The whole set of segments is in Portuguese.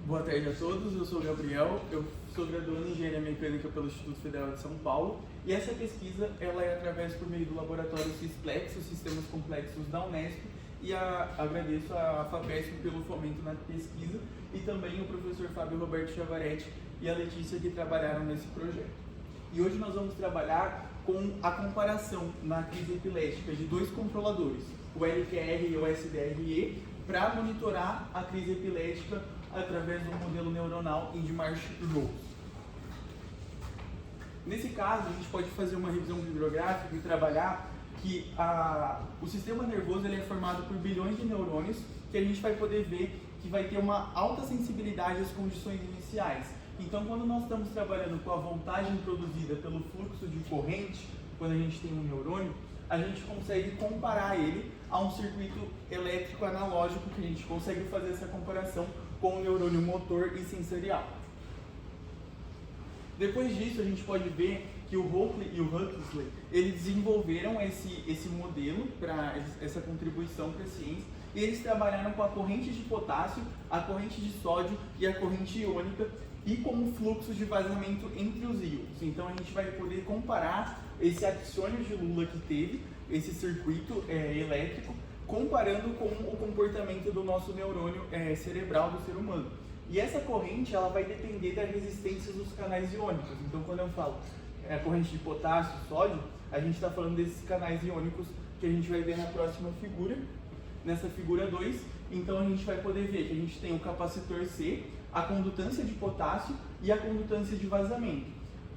Boa tarde a todos, eu sou o Gabriel, eu sou graduando em Engenharia Mecânica pelo Instituto Federal de São Paulo e essa pesquisa ela é através por meio do laboratório Cisplex, os Sistemas Complexos da Unesp, e agradeço a FAPESP pelo fomento na pesquisa e também o professor Fábio Roberto Chavaretti e a Letícia que trabalharam nesse projeto. E hoje nós vamos trabalhar com a comparação na crise epilética de dois controladores, o LQR e o SDRE, para monitorar a crise epilética através do modelo neuronal Indmarsh-Rose. Nesse caso, a gente pode fazer uma revisão bibliográfica e trabalhar que o sistema nervoso ele é formado por bilhões de neurônios, que a gente vai poder ver que vai ter uma alta sensibilidade às condições iniciais. Então, quando nós estamos trabalhando com a voltagem produzida pelo fluxo de corrente, quando a gente tem um neurônio, a gente consegue comparar ele a um circuito elétrico analógico, que a gente consegue fazer essa comparação com o neurônio motor e sensorial. Depois disso, a gente pode ver que o Hoechlin e o Huxley eles desenvolveram esse modelo para essa contribuição para a ciência, e eles trabalharam com a corrente de potássio, a corrente de sódio e a corrente iônica e com o fluxo de vazamento entre os íons. Então a gente vai poder comparar esse axiônio de Lula que teve, esse circuito elétrico, comparando com o comportamento do nosso neurônio cerebral do ser humano. E essa corrente ela vai depender da resistência dos canais iônicos. Então quando eu falo a corrente de potássio, sódio, a gente está falando desses canais iônicos que a gente vai ver na próxima figura, nessa figura 2. Então a gente vai poder ver que a gente tem o capacitor C, a condutância de potássio e a condutância de vazamento.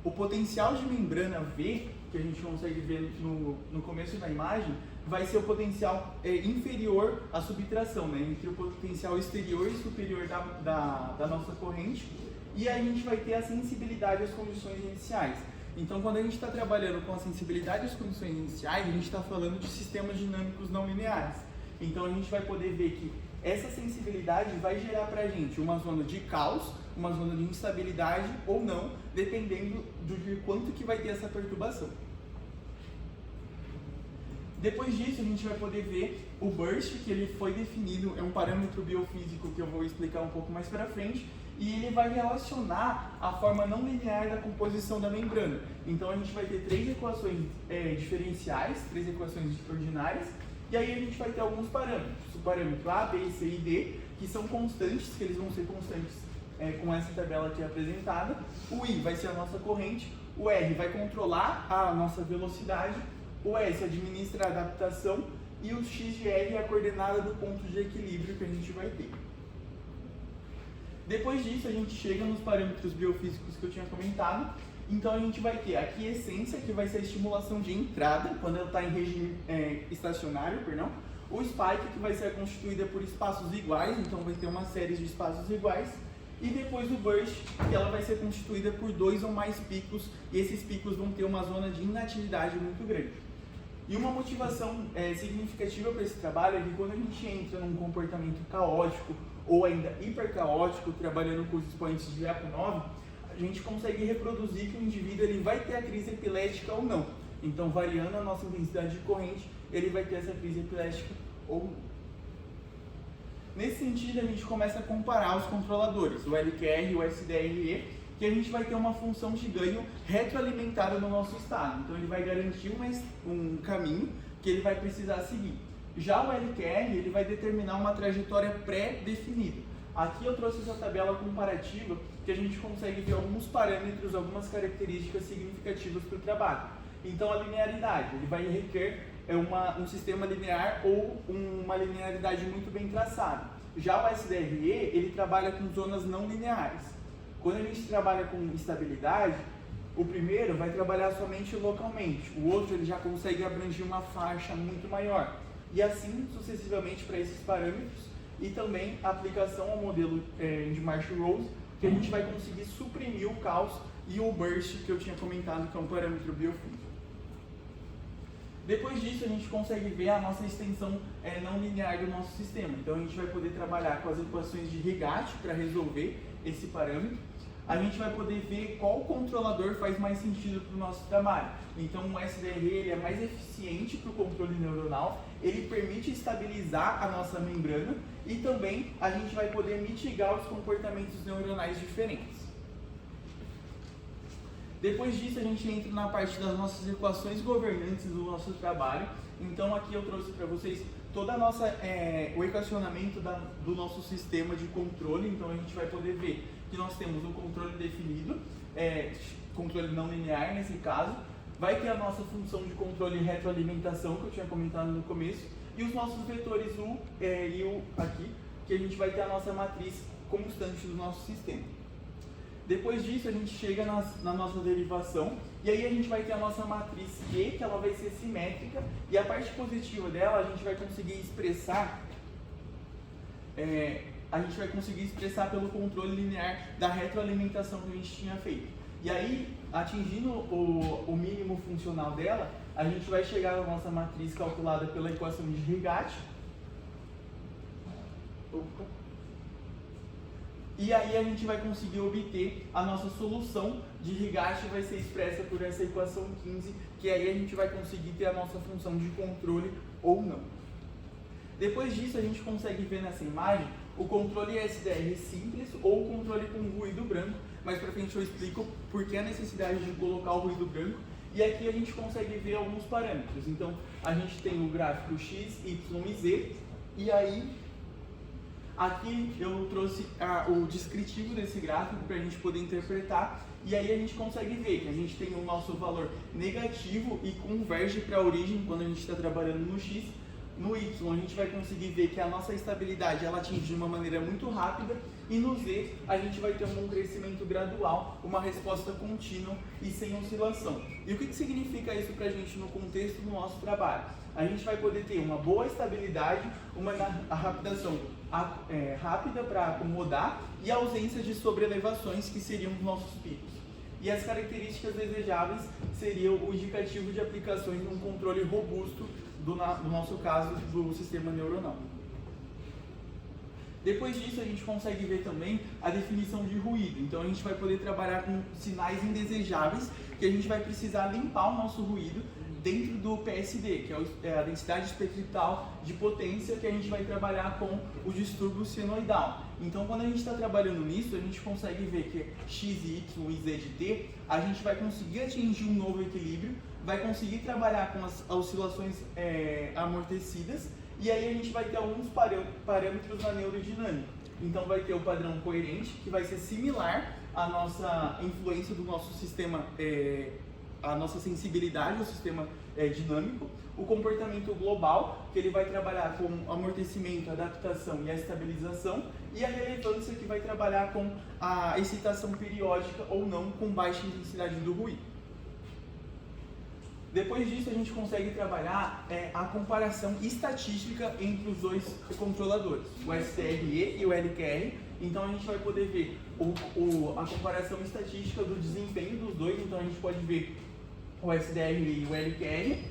O potencial de membrana V, que a gente consegue ver no começo da imagem, vai ser o potencial inferior à subtração, né, entre o potencial exterior e superior da nossa corrente, e a gente vai ter a sensibilidade às condições iniciais. Então, quando a gente está trabalhando com a sensibilidade às condições iniciais, a gente está falando de sistemas dinâmicos não lineares. Então, a gente vai poder ver que essa sensibilidade vai gerar para a gente uma zona de caos, uma zona de instabilidade ou não, dependendo de quanto que vai ter essa perturbação. Depois disso, a gente vai poder ver o burst, que ele foi definido, é um parâmetro biofísico que eu vou explicar um pouco mais para frente, e ele vai relacionar a forma não linear da composição da membrana. Então a gente vai ter três equações diferenciais, três equações ordinárias, e aí a gente vai ter alguns parâmetros, o parâmetro A, B, C e D, que são constantes, que eles vão ser constantes com essa tabela aqui apresentada. O I vai ser a nossa corrente, o R vai controlar a nossa velocidade, o S administra a adaptação e o X de R é a coordenada do ponto de equilíbrio que a gente vai ter. Depois disso, a gente chega nos parâmetros biofísicos que eu tinha comentado. Então a gente vai ter a quiescência, que vai ser a estimulação de entrada, quando ela está em regime estacionário, perdão. O spike, que vai ser constituída por espaços iguais, então vai ter uma série de espaços iguais. E depois o burst, que ela vai ser constituída por dois ou mais picos, e esses picos vão ter uma zona de inatividade muito grande. E uma motivação significativa para esse trabalho é que quando a gente entra num comportamento caótico ou ainda hipercaótico, trabalhando com os expoentes de VAP9, a gente consegue reproduzir que o indivíduo ele vai ter a crise epilética ou não. Então, variando a nossa intensidade de corrente, ele vai ter essa crise epilética ou não. Nesse sentido, a gente começa a comparar os controladores, o LQR e o SDRE, que a gente vai ter uma função de ganho retroalimentada no nosso estado. Então, ele vai garantir um caminho que ele vai precisar seguir. Já o LQR, ele vai determinar uma trajetória pré-definida. Aqui eu trouxe essa tabela comparativa que a gente consegue ver alguns parâmetros, algumas características significativas para o trabalho. Então, a linearidade, ele vai requer um sistema linear ou uma linearidade muito bem traçada. Já o SDRE, ele trabalha com zonas não lineares. Quando a gente trabalha com estabilidade, o primeiro vai trabalhar somente localmente, o outro ele já consegue abranger uma faixa muito maior. E assim sucessivamente para esses parâmetros, e também a aplicação ao modelo Indmarsh-Rose, que a gente vai conseguir suprimir o caos e o burst que eu tinha comentado, que é um parâmetro biofísico. Depois disso, a gente consegue ver a nossa extensão não linear do nosso sistema. Então, a gente vai poder trabalhar com as equações de Rigat para resolver esse parâmetro. a gente vai poder ver qual controlador faz mais sentido para o nosso trabalho. Então o SDRE ele é mais eficiente para o controle neuronal, ele permite estabilizar a nossa membrana e também a gente vai poder mitigar os comportamentos neuronais diferentes. Depois disso a gente entra na parte das nossas equações governantes do nosso trabalho. Então aqui eu trouxe para vocês toda a nossa, o equacionamento do nosso sistema de controle. Então a gente vai poder ver que nós temos um controle definido, controle não linear nesse caso, vai ter a nossa função de controle e retroalimentação que eu tinha comentado no começo, e os nossos vetores U e U aqui, que a gente vai ter a nossa matriz constante do nosso sistema. Depois disso a gente chega na nossa derivação, e aí a gente vai ter a nossa matriz Q, que ela vai ser simétrica, e a parte positiva dela a gente vai conseguir expressar pelo controle linear da retroalimentação que a gente tinha feito. E aí, atingindo o mínimo funcional dela, a gente vai chegar na nossa matriz calculada pela equação de Rigat. E aí a gente vai conseguir obter a nossa solução de Rigat, vai ser expressa por essa equação 15, que aí a gente vai conseguir ter a nossa função de controle ou não. Depois disso a gente consegue ver nessa imagem o controle SDR simples ou o controle com ruído branco. Mais pra frente eu explico por que a necessidade de colocar o ruído branco. E aqui a gente consegue ver alguns parâmetros. Então a gente tem o gráfico X, Y e Z. E aí aqui eu trouxe o descritivo desse gráfico para a gente poder interpretar. E aí a gente consegue ver que a gente tem o nosso valor negativo e converge para a origem quando a gente está trabalhando no X. No Y a gente vai conseguir ver que a nossa estabilidade ela atinge de uma maneira muito rápida, e no Z a gente vai ter um crescimento gradual, uma resposta contínua e sem oscilação. E o que significa isso para a gente no contexto do nosso trabalho? A gente vai poder ter uma boa estabilidade, uma rapidação rápida para acomodar e a ausência de sobrelevações, que seriam os nossos picos. E as características desejáveis seriam o indicativo de aplicações num controle robusto do nosso caso do sistema neuronal. Depois disso a gente consegue ver também a definição de ruído. Então a gente vai poder trabalhar com sinais indesejáveis, que a gente vai precisar limpar o nosso ruído dentro do PSD, que é a densidade espectral de potência, que a gente vai trabalhar com o distúrbio senoidal. Então quando a gente está trabalhando nisso, a gente consegue ver que X, Y e Z de T, a gente vai conseguir atingir um novo equilíbrio, vai conseguir trabalhar com as oscilações amortecidas, e aí a gente vai ter alguns parâmetros na neurodinâmica. Então vai ter o padrão coerente, que vai ser similar à nossa influência do nosso sistema, a nossa sensibilidade ao sistema dinâmico, o comportamento global, que ele vai trabalhar com amortecimento, adaptação e a estabilização, e a relevância, que vai trabalhar com a excitação periódica ou não, com baixa intensidade do ruído. Depois disso a gente consegue trabalhar a comparação estatística entre os dois controladores, o SDRE e o LQR. Então a gente vai poder ver a comparação estatística do desempenho dos dois. Então a gente pode ver o SDRE e o LQR.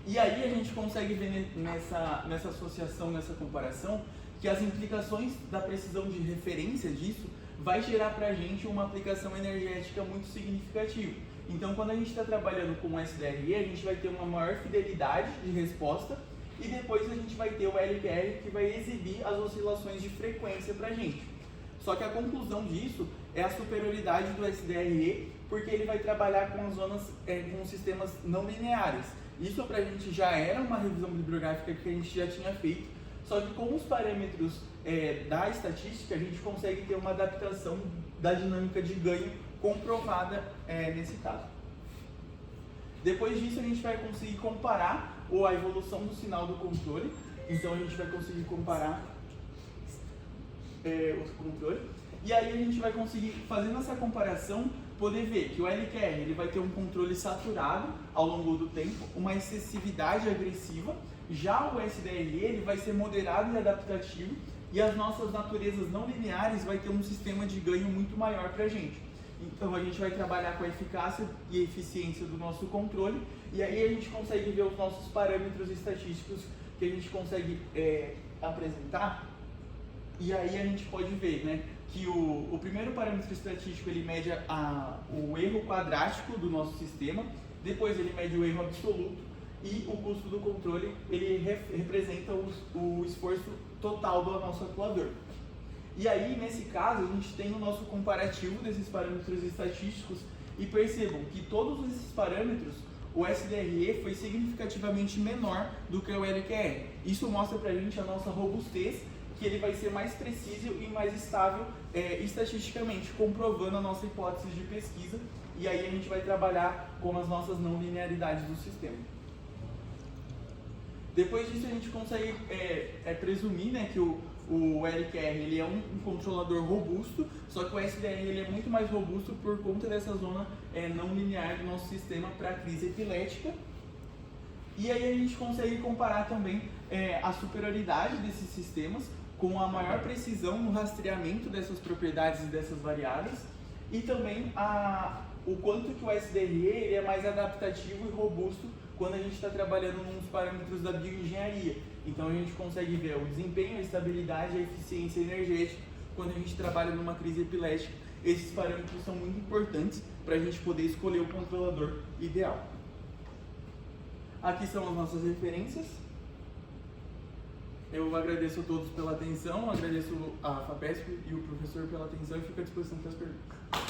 E aí a gente consegue ver nessa associação, nessa comparação, que as implicações da precisão de referência disso vai gerar para a gente uma aplicação energética muito significativa. Então, quando a gente está trabalhando com o SDRE, a gente vai ter uma maior fidelidade de resposta, e depois a gente vai ter o LQR, que vai exibir as oscilações de frequência para a gente. Só que a conclusão disso é a superioridade do SDRE, porque ele vai trabalhar com as zonas, com sistemas não lineares. Isso para a gente já era uma revisão bibliográfica que a gente já tinha feito, só que com os parâmetros da estatística, a gente consegue ter uma adaptação da dinâmica de ganho comprovada nesse caso. Depois disso a gente vai conseguir comparar a evolução do sinal do controle. Então a gente vai conseguir comparar o controle, e aí a gente vai conseguir, fazendo essa comparação, poder ver que o LQR ele vai ter um controle saturado ao longo do tempo, uma excessividade agressiva. Já o SDRE ele vai ser moderado e adaptativo, e as nossas naturezas não lineares vai ter um sistema de ganho muito maior para a gente. Então a gente vai trabalhar com a eficácia e eficiência do nosso controle, e aí a gente consegue ver os nossos parâmetros estatísticos que a gente consegue apresentar, e aí a gente pode ver, né, que o primeiro parâmetro estatístico ele mede o erro quadrático do nosso sistema, depois ele mede o erro absoluto e o custo do controle ele representa o esforço total do nosso atuador. E aí, nesse caso, a gente tem o nosso comparativo desses parâmetros estatísticos e percebam que todos esses parâmetros, o SDRE foi significativamente menor do que o LQR. Isso mostra pra gente a nossa robustez, que ele vai ser mais preciso e mais estável estatisticamente, comprovando a nossa hipótese de pesquisa, e aí a gente vai trabalhar com as nossas não linearidades do sistema. Depois disso a gente consegue presumir, né, que o LQR ele é um controlador robusto, só que o SDR ele é muito mais robusto por conta dessa zona não linear do nosso sistema para crise epilética. E aí a gente consegue comparar também a superioridade desses sistemas com a maior precisão no rastreamento dessas propriedades e dessas variáveis, e também o quanto que o SDRE ele é mais adaptativo e robusto quando a gente está trabalhando nos parâmetros da bioengenharia. Então a gente consegue ver o desempenho, a estabilidade e a eficiência energética quando a gente trabalha numa crise epilética. Esses parâmetros são muito importantes para a gente poder escolher o controlador ideal. Aqui são as nossas referências. Eu agradeço a todos pela atenção, agradeço a FAPESP e o professor pela atenção e fico à disposição para as perguntas.